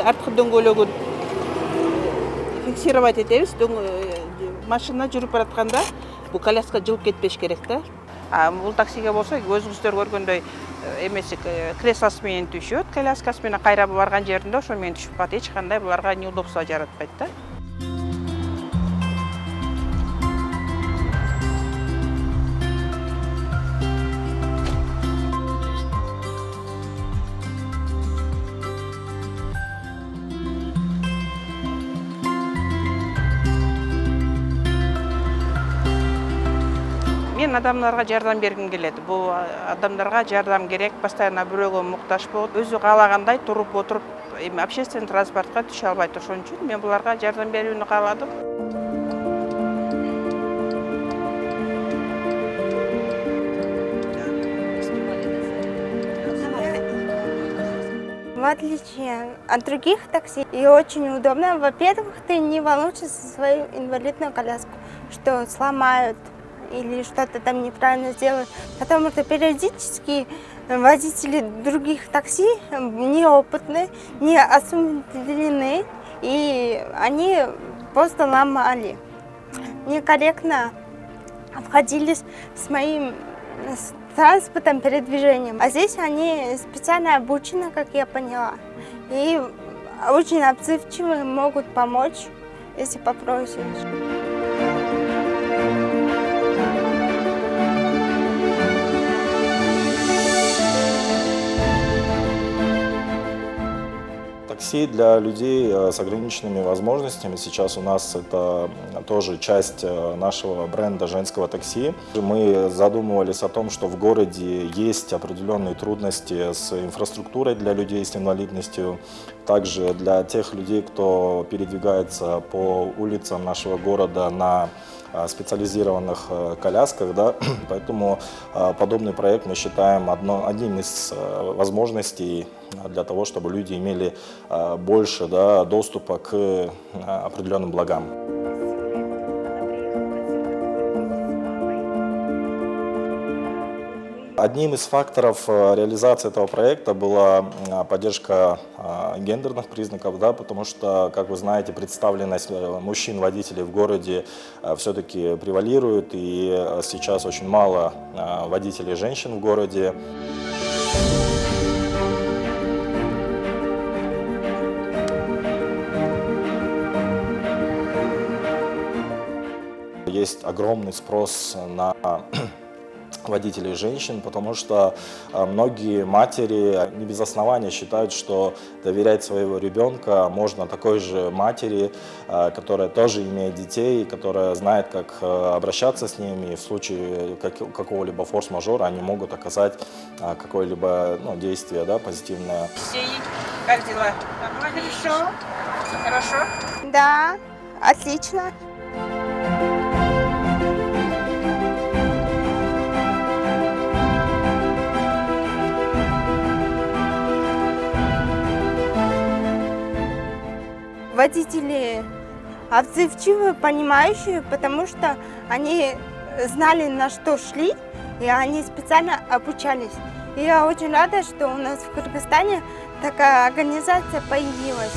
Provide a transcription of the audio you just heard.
артқы дөңгөлөгүн фиксировать этебиз. Машина жүрүп баратканда бул коляска жылып кетпеш керек да. Бул таксиге болсо өзүңүздөр көргөндөй эмеси креслосы менен түшөт, коляскасы менен кайра барган жеринде ошо менен түшүп калат. Эч кандай буларга неудобство жаратпайт да. Мен адамдарга жардам бергим келет. Бул адамдарга жардам керек, постоянно бирөөгө муктаж болуп, өзү каалагандай туруп отуруп, общественный транспортко түшө албайт. Ошон үчүн мен буларга жардам берүүнү кааладым. В отличие от других такси, и очень удобно. Во-первых, ты не волнуешься за свою инвалидную коляску, что сломают или что-то там неправильно сделают. Потому что периодически водители других такси неопытные, не осведомлены, и они просто ломали. Некорректно обходились с моим транспортом, передвижением. А здесь они специально обучены, как я поняла, и очень отзывчивы, могут помочь, если попросишь. Такси для людей с ограниченными возможностями. Сейчас у нас это тоже часть нашего бренда женского такси. Мы задумывались о том, что в городе есть определенные трудности с инфраструктурой для людей с инвалидностью. Также для тех людей, кто передвигается по улицам нашего города на специализированных колясках, да? Поэтому подобный проект мы считаем одним из возможностей для того, чтобы люди имели больше, да, доступа к определенным благам. Одним из факторов реализации этого проекта была поддержка гендерных признаков, да, потому что, как вы знаете, представленность мужчин-водителей в городе все-таки превалирует, и сейчас очень мало водителей женщин в городе. Есть огромный спрос на водителей женщин, потому что многие матери не без основания считают, что доверять своего ребенка можно такой же матери, которая тоже имеет детей, которая знает, как обращаться с ними, и в случае какого-либо форс-мажора они могут оказать какое-либо действие, да, позитивное. Как дела? Хорошо. Хорошо? Да, отлично. Водители отзывчивые, понимающие, потому что они знали, на что шли, и они специально обучались. И я очень рада, что у нас в Кыргызстане такая организация появилась.